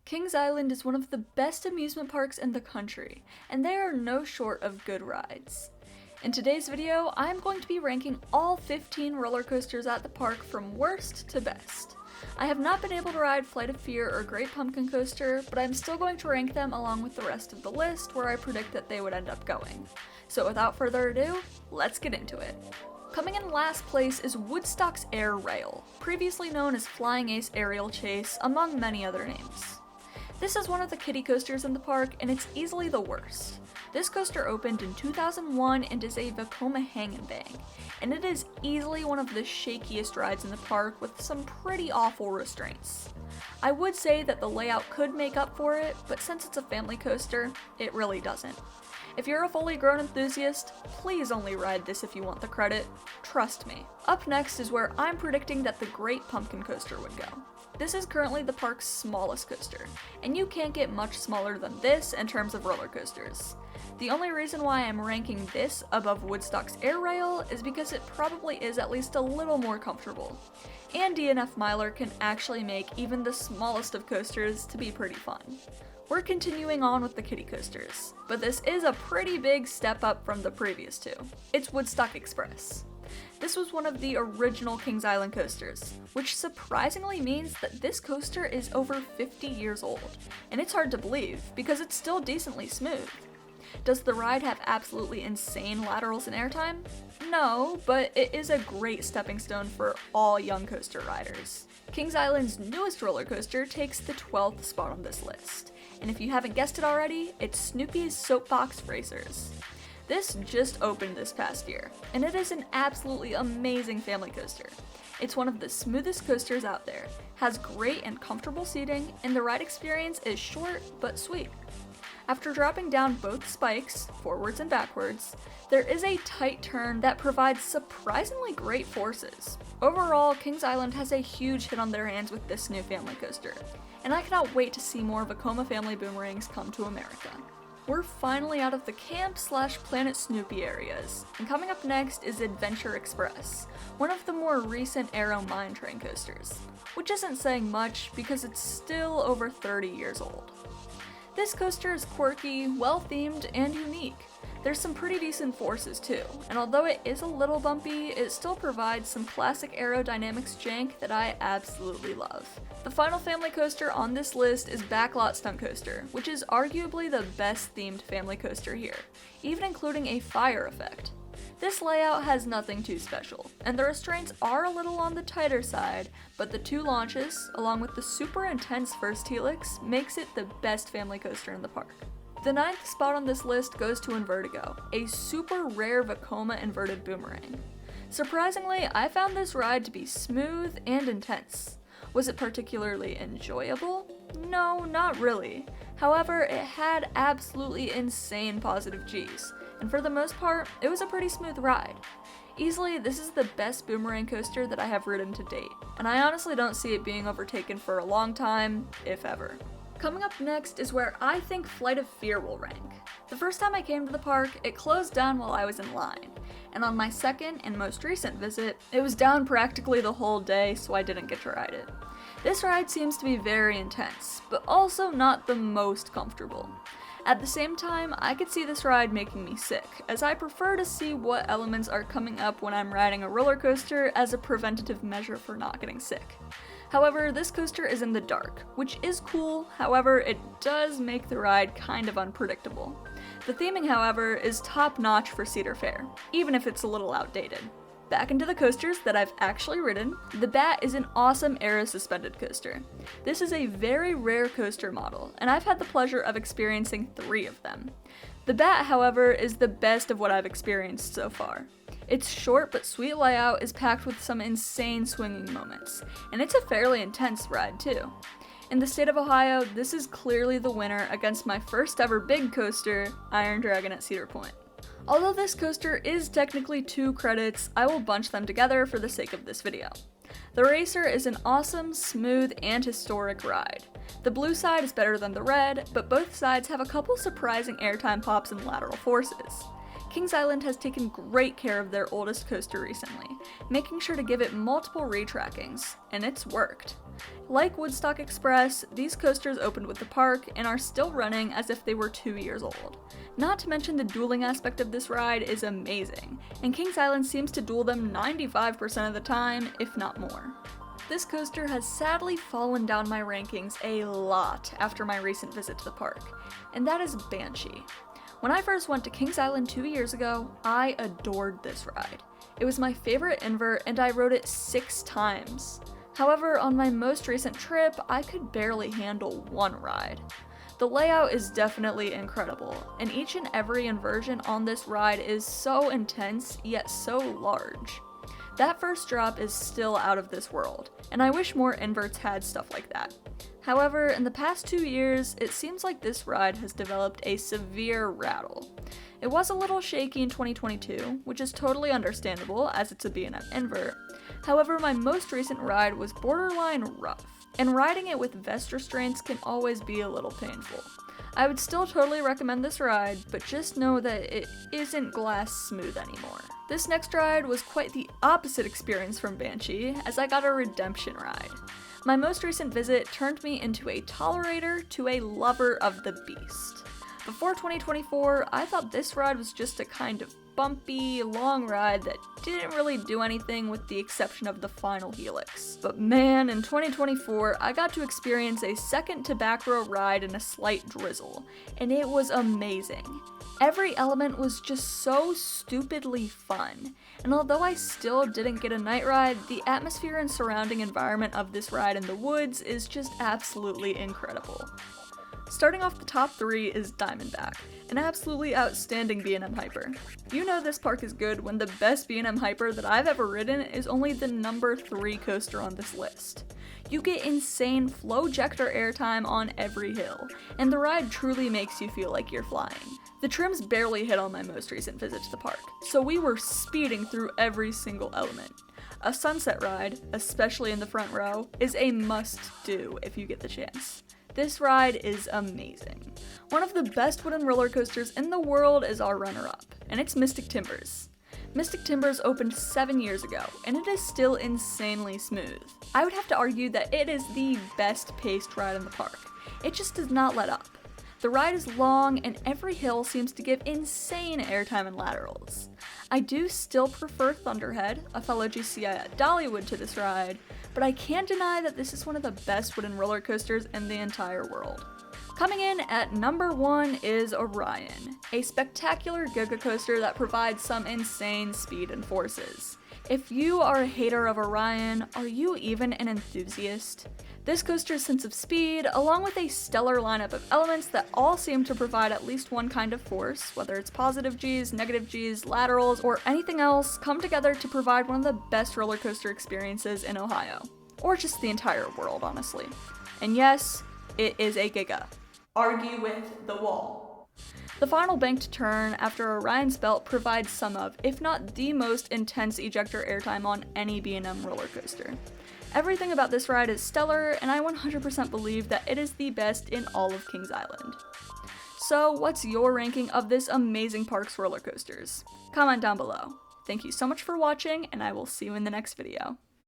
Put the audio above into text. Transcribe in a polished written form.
Kings Island is one of the best amusement parks in the country, and they are no short of good rides. In today's video, I'm going to be ranking all 15 roller coasters at the park from worst to best. I have not been able to ride Flight of Fear or Great Pumpkin Coaster, but I'm still going to rank them along with the rest of the list where I predict that they would end up going. So without further ado, let's get into it. Coming in last place is Woodstock's Air Rail, previously known as Flying Ace Aerial Chase, among many other names. This is one of the kiddie coasters in the park, and it's easily the worst. This coaster opened in 2001 and is a Vekoma hang and bang, and it is easily one of the shakiest rides in the park with some pretty awful restraints. I would say that the layout could make up for it, but since it's a family coaster, it really doesn't. If you're a fully grown enthusiast, please only ride this if you want the credit. Trust me. Up next is where I'm predicting that the Great Pumpkin Coaster would go. This is currently the park's smallest coaster, and you can't get much smaller than this in terms of roller coasters. The only reason why I'm ranking this above Woodstock's Air Rail is because it probably is at least a little more comfortable. And DNF Miler can actually make even the smallest of coasters to be pretty fun. We're continuing on with the kiddie coasters, but this is a pretty big step up from the previous two. It's Woodstock Express. This was one of the original Kings Island coasters, which surprisingly means that this coaster is over 50 years old, and it's hard to believe because it's still decently smooth. Does the ride have absolutely insane laterals and airtime? No, but it is a great stepping stone for all young coaster riders. Kings Island's newest roller coaster takes the 12th spot on this list, and if you haven't guessed it already, it's Snoopy's Soapbox Racers. This just opened this past year, and it is an absolutely amazing family coaster. It's one of the smoothest coasters out there, has great and comfortable seating, and the ride experience is short but sweet. After dropping down both spikes, forwards and backwards, there is a tight turn that provides surprisingly great forces. Overall, Kings Island has a huge hit on their hands with this new family coaster, and I cannot wait to see more Vekoma family boomerangs come to America. We're finally out of the camp/Planet Snoopy areas, and coming up next is Adventure Express, one of the more recent Aero Mine Train coasters, which isn't saying much because it's still over 30 years old. This coaster is quirky, well-themed, and unique. There's some pretty decent forces too, and although it is a little bumpy, it still provides some classic aerodynamics jank that I absolutely love. The final family coaster on this list is Backlot Stunt Coaster, which is arguably the best themed family coaster here, even including a fire effect. This layout has nothing too special, and the restraints are a little on the tighter side, but the two launches, along with the super intense first helix, makes it the best family coaster in the park. The 9th spot on this list goes to Invertigo, a super rare Vekoma inverted boomerang. Surprisingly, I found this ride to be smooth and intense. Was it particularly enjoyable? No, not really. However, it had absolutely insane positive Gs, and for the most part, it was a pretty smooth ride. Easily, this is the best boomerang coaster that I have ridden to date, and I honestly don't see it being overtaken for a long time, if ever. Coming up next is where I think Flight of Fear will rank. The first time I came to the park, it closed down while I was in line, and on my second and most recent visit, it was down practically the whole day, so I didn't get to ride it. This ride seems to be very intense, but also not the most comfortable. At the same time, I could see this ride making me sick, as I prefer to see what elements are coming up when I'm riding a roller coaster as a preventative measure for not getting sick. However, this coaster is in the dark, which is cool, however, it does make the ride kind of unpredictable. The theming, however, is top-notch for Cedar Fair, even if it's a little outdated. Back into the coasters that I've actually ridden, the Bat is an awesome aero-suspended coaster. This is a very rare coaster model, and I've had the pleasure of experiencing 3 of them. The Bat, however, is the best of what I've experienced so far. Its short but sweet layout is packed with some insane swinging moments, and it's a fairly intense ride too. In the state of Ohio, this is clearly the winner against my first ever big coaster, Iron Dragon at Cedar Point. Although this coaster is technically 2 credits, I will bunch them together for the sake of this video. The Racer is an awesome, smooth, and historic ride. The blue side is better than the red, but both sides have a couple surprising airtime pops and lateral forces. Kings Island has taken great care of their oldest coaster recently, making sure to give it multiple retrackings, and it's worked. Like Woodstock Express, these coasters opened with the park and are still running as if they were 2 years old. Not to mention the dueling aspect of this ride is amazing, and Kings Island seems to duel them 95% of the time, if not more. This coaster has sadly fallen down my rankings a lot after my recent visit to the park, and that is Banshee. When I first went to Kings Island 2 years ago, I adored this ride. It was my favorite invert and I rode it 6 times. However, on my most recent trip, I could barely handle one ride. The layout is definitely incredible, and each and every inversion on this ride is so intense, yet so large. That first drop is still out of this world, and I wish more inverts had stuff like that. However, in the past 2 years, it seems like this ride has developed a severe rattle. It was a little shaky in 2022, which is totally understandable as it's a B&M invert. However, my most recent ride was borderline rough, and riding it with vest restraints can always be a little painful. I would still totally recommend this ride, but just know that it isn't glass smooth anymore. This next ride was quite the opposite experience from Banshee, as I got a redemption ride. My most recent visit turned me into a tolerator to a lover of the beast. Before 2024, I thought this ride was just a kind of bumpy, long ride that didn't really do anything with the exception of the final helix. But man, in 2024, I got to experience a second to back row ride in a slight drizzle, and it was amazing. Every element was just so stupidly fun, and although I still didn't get a night ride, the atmosphere and surrounding environment of this ride in the woods is just absolutely incredible. Starting off the top 3 is Diamondback, an absolutely outstanding B&M hyper. You know this park is good when the best B&M hyper that I've ever ridden is only the number 3 coaster on this list. You get insane flow-jector airtime on every hill, and the ride truly makes you feel like you're flying. The trims barely hit on my most recent visit to the park, so we were speeding through every single element. A sunset ride, especially in the front row, is a must-do if you get the chance. This ride is amazing. One of the best wooden roller coasters in the world is our runner-up, and it's Mystic Timbers. Mystic Timbers opened 7 years ago, and it is still insanely smooth. I would have to argue that it is the best paced ride in the park. It just does not let up. The ride is long, and every hill seems to give insane airtime and laterals. I do still prefer Thunderhead, a fellow GCI at Dollywood, to this ride, but I can't deny that this is one of the best wooden roller coasters in the entire world. Coming in at number 1 is Orion, a spectacular giga coaster that provides some insane speed and forces. If you are a hater of Orion, are you even an enthusiast? This coaster's sense of speed, along with a stellar lineup of elements that all seem to provide at least one kind of force, whether it's positive Gs, negative Gs, laterals, or anything else, come together to provide one of the best roller coaster experiences in Ohio. Or just the entire world, honestly. And yes, it is a giga. Argue with the wall. The final banked turn after Orion's belt provides some of, if not the most intense ejector airtime on any B&M roller coaster. Everything about this ride is stellar, and I 100% believe that it is the best in all of Kings Island. So, what's your ranking of this amazing park's roller coasters? Comment down below. Thank you so much for watching, and I will see you in the next video.